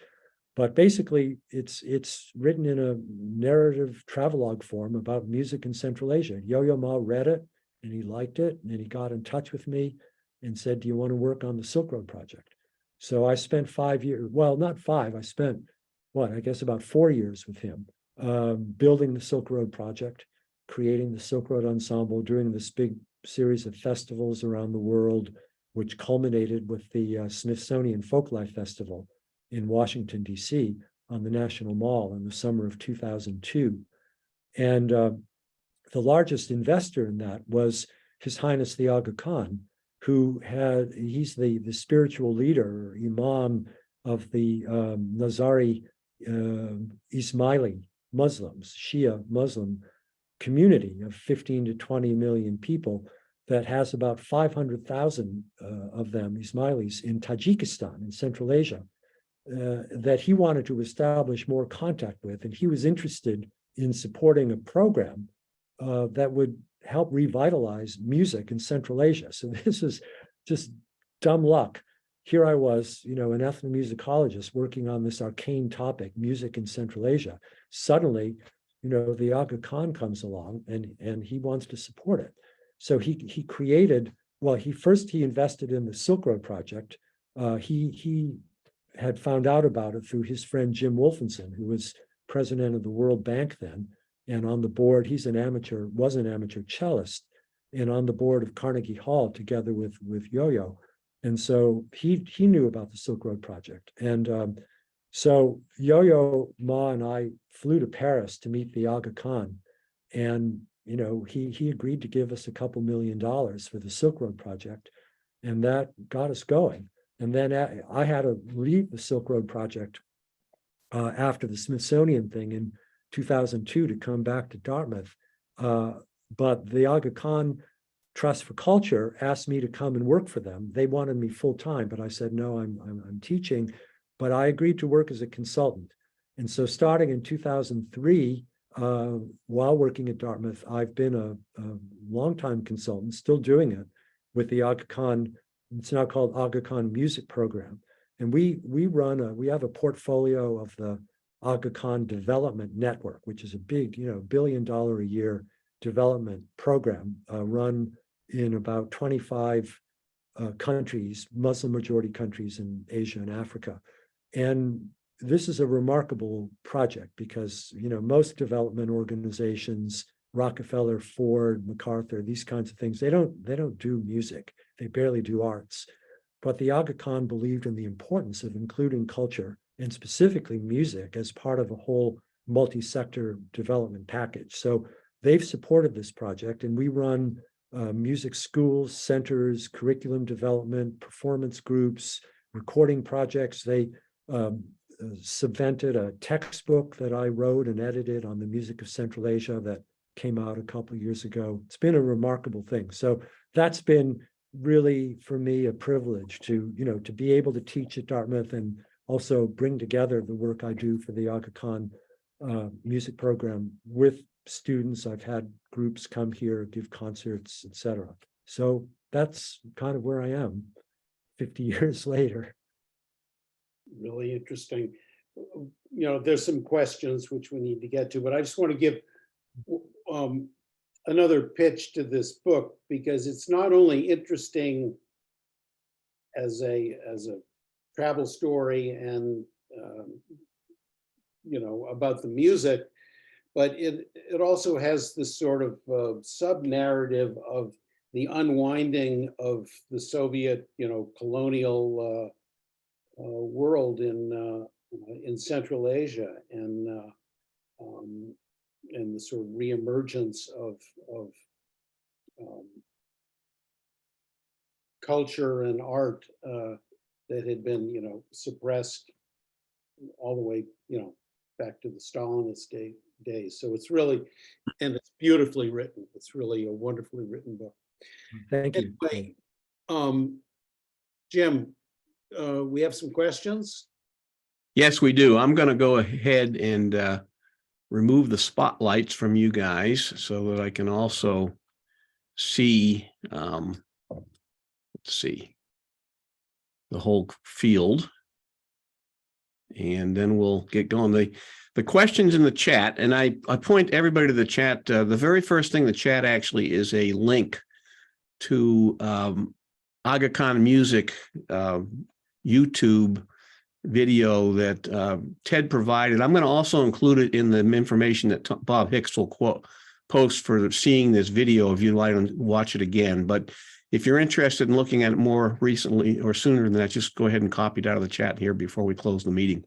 But basically, it's written in a narrative travelogue form about music in Central Asia. Yo-Yo Ma read it, and he liked it, and he got in touch with me and said, do you want to work on the Silk Road Project? So I spent 5 years, well, not 5, I spent, I guess about 4 years with him, building the Silk Road Project, creating the Silk Road Ensemble, doing this big series of festivals around the world, which culminated with the Smithsonian Folklife Festival in Washington, D.C. on the National Mall in the summer of 2002. And the largest investor in that was His Highness the Aga Khan, he's the spiritual leader, imam of the Nazari Ismaili Muslims, Shia Muslim community of 15 to 20 million people that has about 500,000 of them, Ismailis, in Tajikistan, in Central Asia. that he wanted to establish more contact with, and he was interested in supporting a program that would help revitalize music in Central Asia. So this is just dumb luck. Here I was, an ethnomusicologist working on this arcane topic, music in Central Asia. Suddenly, the Aga Khan comes along and he wants to support it. So he created, well, he invested in the Silk Road Project. He had found out about it through his friend Jim Wolfenson, who was president of the World Bank then, and on the board, was an amateur cellist, and on the board of Carnegie Hall together with Yo-Yo. And so he knew about the Silk Road Project. And so Yo-Yo Ma and I flew to Paris to meet the Aga Khan. And, he agreed to give us a couple $1 million for the Silk Road Project. And that got us going. And then I had to leave the Silk Road Project after the Smithsonian thing in 2002 to come back to Dartmouth. But the Aga Khan Trust for Culture asked me to come and work for them. They wanted me full time, but I said, no, I'm teaching. But I agreed to work as a consultant. And so starting in 2003, while working at Dartmouth, I've been a longtime consultant, still doing it with the Aga Khan. It's now called Aga Khan Music Program. And we have a portfolio of the Aga Khan Development Network, which is a big, $1 billion a year development program run in about 25 countries, Muslim majority countries in Asia and Africa. And this is a remarkable project because, most development organizations, Rockefeller, Ford, MacArthur, these kinds of things, they don't do music. They barely do arts. But the Aga Khan believed in the importance of including culture and specifically music as part of a whole multi-sector development package. So they've supported this project, and we run music schools, centers, curriculum development, performance groups, recording projects. They subvented a textbook that I wrote and edited on the music of Central Asia that came out a couple of years ago. It's been a remarkable thing. So that's been really, for me, a privilege to be able to teach at Dartmouth and also bring together the work I do for the Aga Khan music program with students. I've had groups come here, give concerts, etc. So that's kind of where I am 50 years later. Really interesting. There's some questions which we need to get to, but I just want to give another pitch to this book because it's not only interesting as a travel story and about the music, but it also has this sort of sub-narrative of the unwinding of the Soviet colonial world in Central Asia and the sort of reemergence of culture and art that had been suppressed all the way back to the Stalinist days. So it's really, and it's beautifully written. It's really a wonderfully written book. Thank you. Anyway, Jim, we have some questions. Yes, we do. I'm going to go ahead and remove the spotlights from you guys so that I can also see, let's see, the whole field. And then we'll get going. The questions in the chat, and I point everybody to the chat. The very first thing in the chat actually is a link to Aga Khan Music YouTube video that Ted provided. I'm going to also include it in the information that Bob Hicks will post for seeing this video if you'd like to watch it again. But if you're interested in looking at it more recently or sooner than that, just go ahead and copy it out of the chat here before we close the meeting.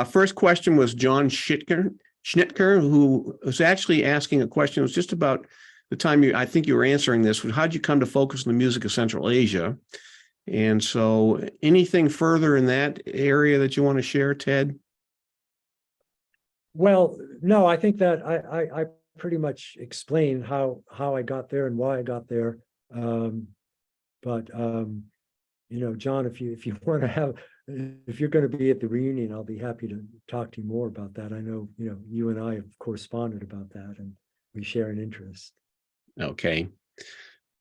First question was John Schnitker, who was actually asking a question. It was just about the time I think you were answering this. How did you come to focus on the music of Central Asia? And so anything further in that area that you want to share, Ted? Well, no, I think that I pretty much explained how I got there and why I got there. John, if you want to have if you're going to be at the reunion, I'll be happy to talk to you more about that. I know, you and I have corresponded about that, and we share an interest. Okay.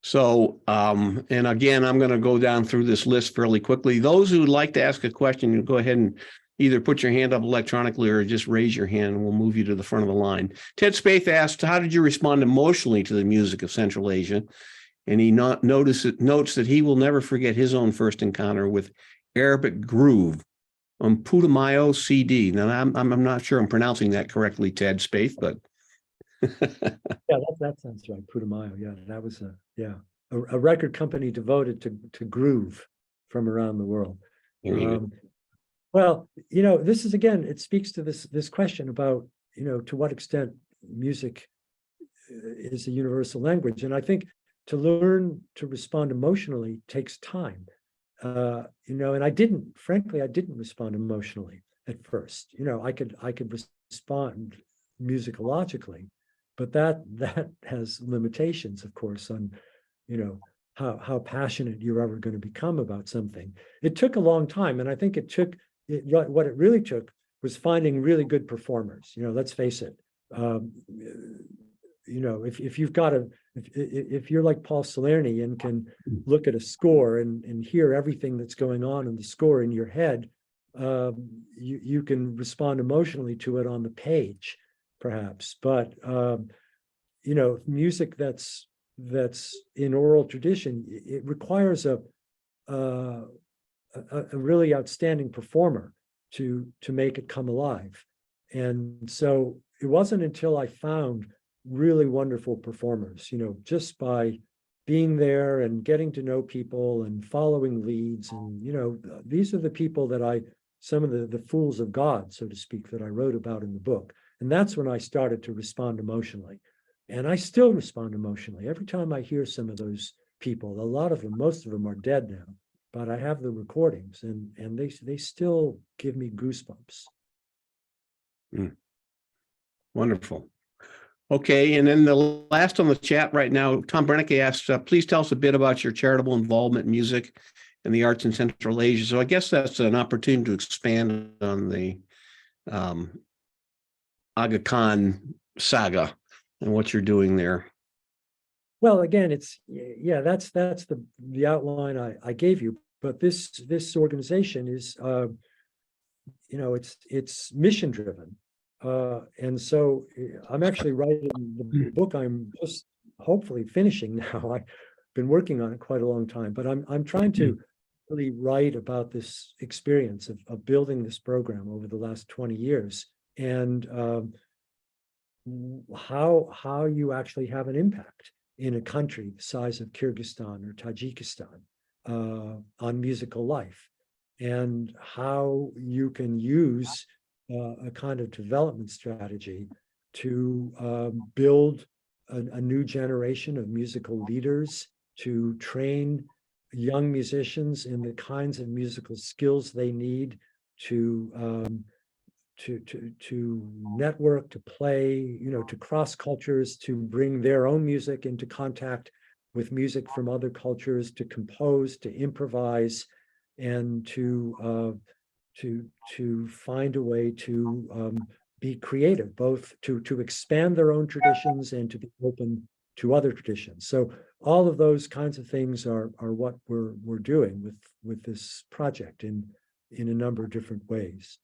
So, and again, I'm going to go down through this list fairly quickly. Those who would like to ask a question, you go ahead and either put your hand up electronically or just raise your hand and we'll move you to the front of the line. Ted Spaeth asked, how did you respond emotionally to the music of Central Asia? And he notes that he will never forget his own first encounter with Arabic groove on Putumayo CD. Now, I'm not sure I'm pronouncing that correctly, Ted Spaeth, but yeah, that sounds right. Putumayo. Yeah, that was a record company devoted to groove from around the world. Well, this is, again, it speaks to this question about, to what extent music is a universal language. And I think to learn to respond emotionally takes time. And I didn't respond emotionally at first. I could respond musicologically, but that has limitations, of course, on, how passionate you're ever going to become about something. It took a long time, and I think what it really took was finding really good performers. Let's face it. If you're like Paul Salerni and can look at a score and hear everything that's going on in the score in your head, you can respond emotionally to it on the page, perhaps. But music that's in oral tradition, it requires a really outstanding performer to make it come alive. And so it wasn't until I found really wonderful performers, just by being there and getting to know people and following leads. And, these are the people that some of the fools of God, so to speak, that I wrote about in the book. And that's when I started to respond emotionally. And I still respond emotionally. Every time I hear some of those people, most of them are dead now, but I have the recordings and they still give me goosebumps. Wonderful. Okay, and then the last on the chat right now, Tom Brennick asks, please tell us a bit about your charitable involvement in music and the arts in Central Asia. So I guess that's an opportunity to expand on the Aga Khan saga and what you're doing there. Well, again, that's the outline I gave you. But this organization is, it's mission driven. And so I'm actually writing the book. I'm just hopefully finishing now. I've been working on it quite a long time, but I'm trying to really write about this experience of building this program over the last 20 years and how you actually have an impact in a country the size of Kyrgyzstan or Tajikistan on musical life, and how you can use a kind of development strategy to build a new generation of musical leaders, to train young musicians in the kinds of musical skills they need to network, to play, to cross cultures, to bring their own music into contact with music from other cultures, to compose, to improvise, and to find a way to be creative, both to expand their own traditions and to be open to other traditions. So all of those kinds of things are what we're doing with this project in a number of different ways.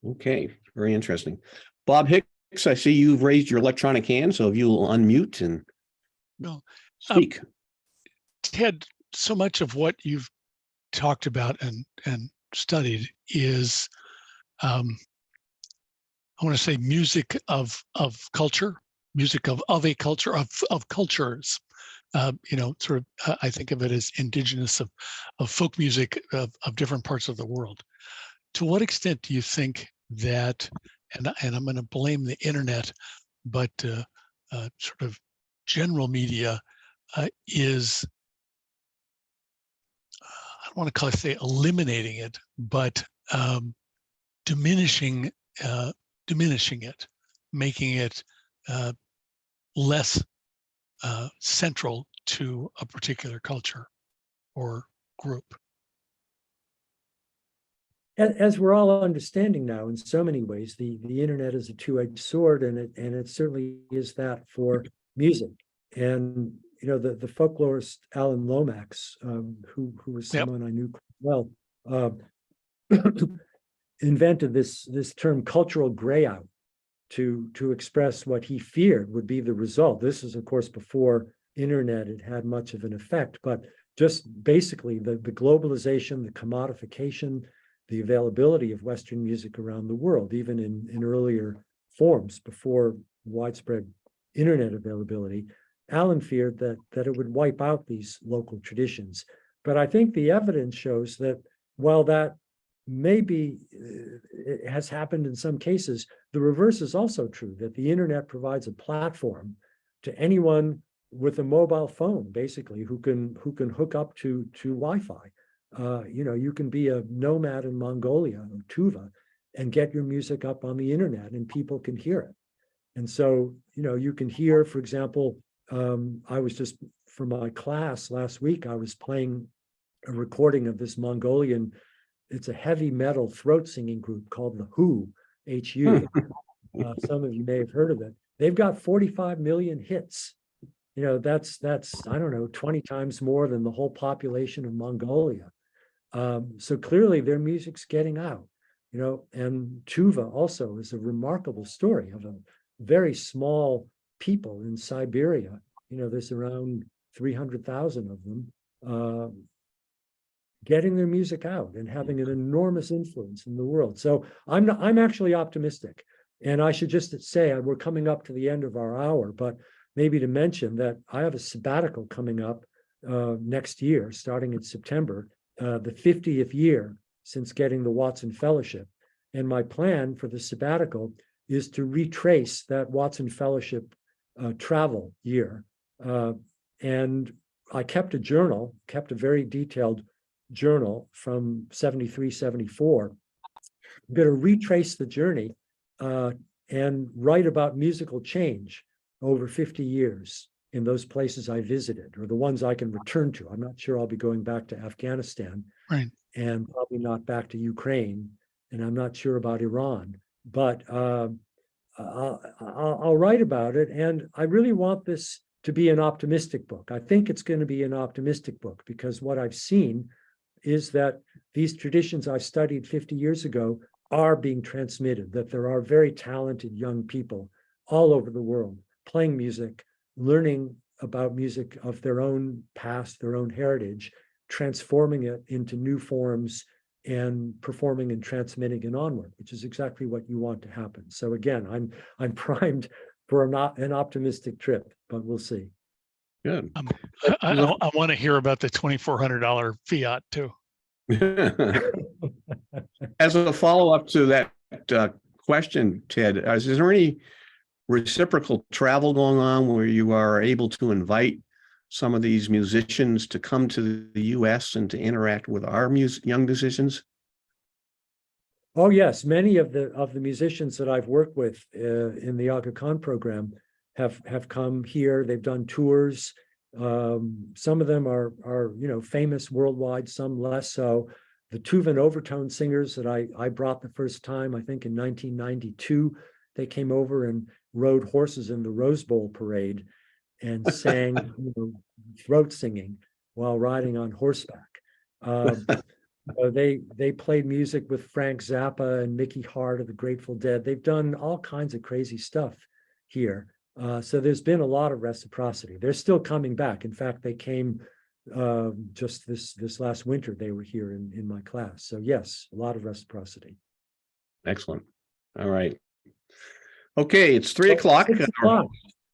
Okay, very interesting. Bob Hicks, I see you've raised your electronic hand, so if you'll unmute and speak. Ted, so much of what you've talked about and studied is, I want to say, music of culture, music of a culture, of cultures. Sort of, I think of it as indigenous of folk music of different parts of the world. To what extent do you think that, and I'm going to blame the internet, but sort of general media is, I don't want to say eliminating it, but diminishing it, making it less central to a particular culture or group? as we're all understanding now, in so many ways, the internet is a two-edged sword, and it certainly is that for music. And you know, the folklorist Alan Lomax, who was Yep. someone I knew well, invented this term cultural grayout to express what he feared would be the result. This is, of course, before internet had much of an effect, but just basically the globalization, the commodification, the availability of Western music around the world, even in earlier forms before widespread internet availability. Alan feared that it would wipe out these local traditions. But I think the evidence shows that while that maybe it has happened in some cases, the reverse is also true, that the internet provides a platform to anyone with a mobile phone, basically, who can hook up to Wi-Fi. You know, you can be a nomad in Mongolia or Tuva and get your music up on the internet, and people can hear it. And so, you know, you can hear, for example, I was just, for my class last week, I was playing a recording of this Mongolian, it's a heavy metal throat singing group called the Who, H-U. Some of you may have heard of it. They've got 45 million hits. You know, that's I don't know, 20 times more than the whole population of Mongolia. So clearly their music's getting out, you know, and Tuva also is a remarkable story of a very small people in Siberia. You know, there's around 300,000 of them getting their music out and having an enormous influence in the world. So I'm actually optimistic. And I should just say, we're coming up to the end of our hour, but maybe to mention that I have a sabbatical coming up next year, starting in September, the 50th year since getting the Watson Fellowship. And my plan for the sabbatical is to retrace that Watson Fellowship travel year. And I kept a journal, kept a very detailed journal from 73, 74. I'm going to retrace the journey and write about musical change over 50 years in those places I visited, or the ones I can return to. I'm not sure I'll be going back to Afghanistan, Right. and probably not back to Ukraine, and I'm not sure about Iran, but I'll write about it. And I really want this to be an optimistic book. I think it's going to be an optimistic book because what I've seen is that these traditions I studied 50 years ago are being transmitted, that there are very talented young people all over the world playing music, learning about music of their own past, their own heritage, transforming it into new forms and performing and transmitting it onward, which is exactly what you want to happen. So again, I'm primed for an optimistic trip, but we'll see. Good. I want to hear about the $2,400 fiat too. As a follow-up to that question, Ted, is there any reciprocal travel going on where you are able to invite some of these musicians to come to the U.S. and to interact with our young musicians? Oh yes, many of the musicians that I've worked with in the Aga Khan program have come here. They've done tours. Some of them are you know, famous worldwide, some less so. The Tuvan overtone singers that I brought the first time, I think in 1992, they came over and rode horses in the Rose Bowl parade and sang you know, throat singing while riding on horseback. They played music with Frank Zappa and Mickey Hart of the Grateful Dead. They've done all kinds of crazy stuff here. So there's been a lot of reciprocity. They're still coming back. In fact, they came just this last winter. They were here in my class. So yes, a lot of reciprocity. Excellent. All right. Okay, it's 3 o'clock. 6 o'clock.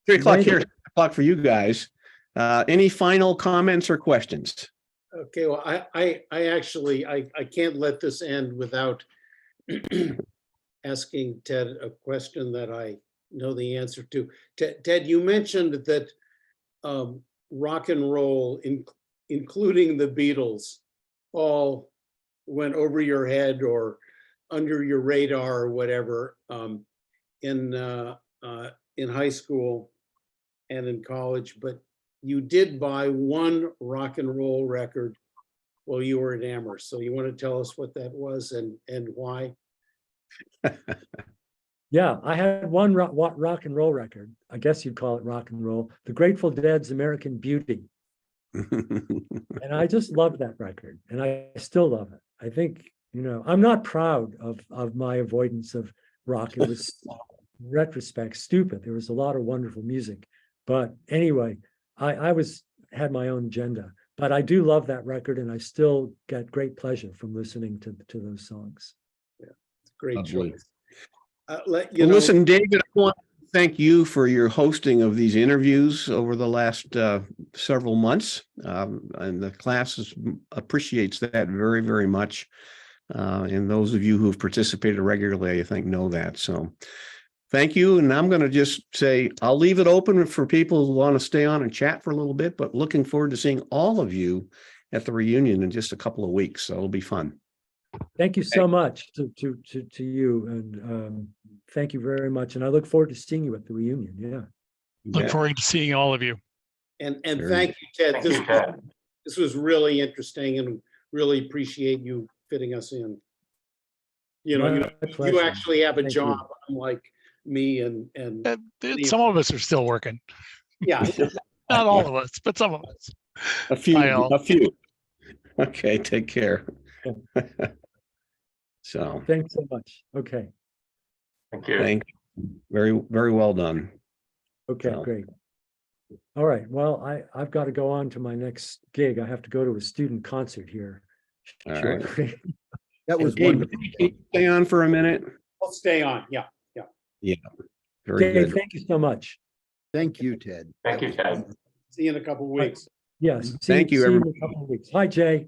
3 o'clock Amazing. here, 6 o'clock for you guys. Any final comments or questions? Okay, well, I actually can't let this end without asking Ted a question that I know the answer to. Ted, you mentioned that rock and roll, including the Beatles, all went over your head or under your radar or whatever in high school and in college, but you did buy one rock and roll record while you were at Amherst. So you want to tell us what that was and why? Yeah, I had one rock and roll record. I guess you'd call it rock and roll. The Grateful Dead's American Beauty. And I just loved that record, and I still love it. I think, I'm not proud of my avoidance of rock. It was, in retrospect, stupid. There was a lot of wonderful music. But anyway, I had my own agenda. But I do love that record, and I still get great pleasure from listening to those songs. Yeah, it's a great Lovely. choice. Listen, David, I want to thank you for your hosting of these interviews over the last several months. And the class appreciates that very, very much. And those of you who have participated regularly, I think, know that. So thank you. And I'm going to just say, I'll leave it open for people who want to stay on and chat for a little bit, but looking forward to seeing all of you at the reunion in just a couple of weeks. So it'll be fun. Thank you so much to you, and thank you very much. And I look forward to seeing you at the reunion. Yeah. Look forward to seeing all of you. And Very thank you, Ted. Thank you, Ted. This was really interesting, and really appreciate you fitting us in. My pleasure. You actually have a Thank job, you. unlike me and Some of us are still working. yeah. Not all of us, but some of us. A few. Bye, all. A few. Okay, take care. So Thanks so much. Okay. Thank you. thank you. Very, very well done. Okay, So- great. All right. Well, I've got to go on to my next gig. I have to go to a student concert here. All right. shortly. That was Dave, wonderful. can you stay on for a minute? I'll stay on. Yeah. Very Okay, good. thank you so much. Thank you, Ted. Thank you, Ted. See you in a couple of weeks. Yes. Thank you, see in everybody. a couple of weeks. Hi, Jay.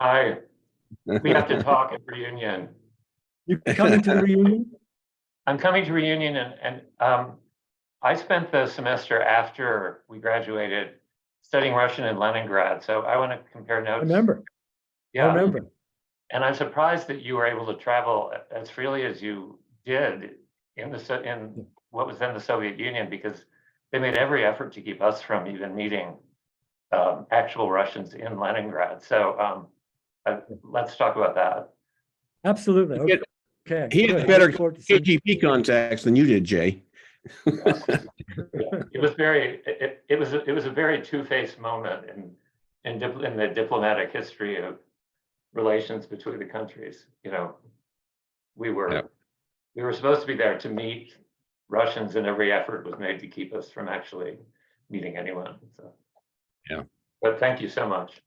Hi, we have to talk at reunion. You coming to the reunion? I'm coming to reunion and I spent the semester after we graduated studying Russian in Leningrad. So I want to compare I notes. remember. I Yeah, remember. and I'm surprised that you were able to travel as freely as you did in what was then the Soviet Union, because they made every effort to keep us from even meeting actual Russians in Leningrad. So let's talk about that. Absolutely. He had- Okay. He good. had I better look forward to seeing you. KGB contacts than you did, Jay. It was it was a very two-faced moment in the diplomatic history of relations between the countries. We were supposed to be there to meet Russians, and every effort was made to keep us from actually meeting anyone. So Yeah. But thank you so much.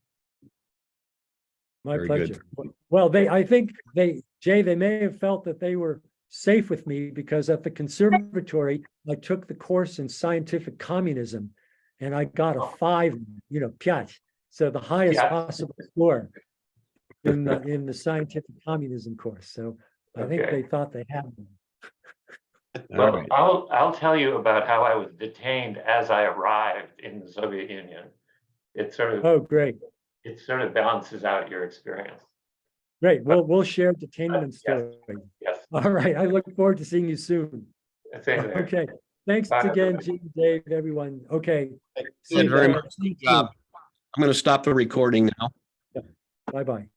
My Very pleasure. good. Well, I think Jay, they may have felt that they were safe with me because at the conservatory, I took the course in scientific communism and I got a 5, piat. So the highest Yeah. possible score in the scientific communism course. So I think Okay. they thought they had me. All Well, right. I'll tell you about how I was detained as I arrived in the Soviet Union. It sort Oh, great. of balances out your experience. Great. We'll share detainment Yes. story. Yes. All right. I look forward to seeing you soon. Same there. Okay. Thanks Bye, again, everybody. Jim, Dave, everyone. Okay. Thank you very much. See you Good job. I'm going to stop the recording now. soon. Bye-bye.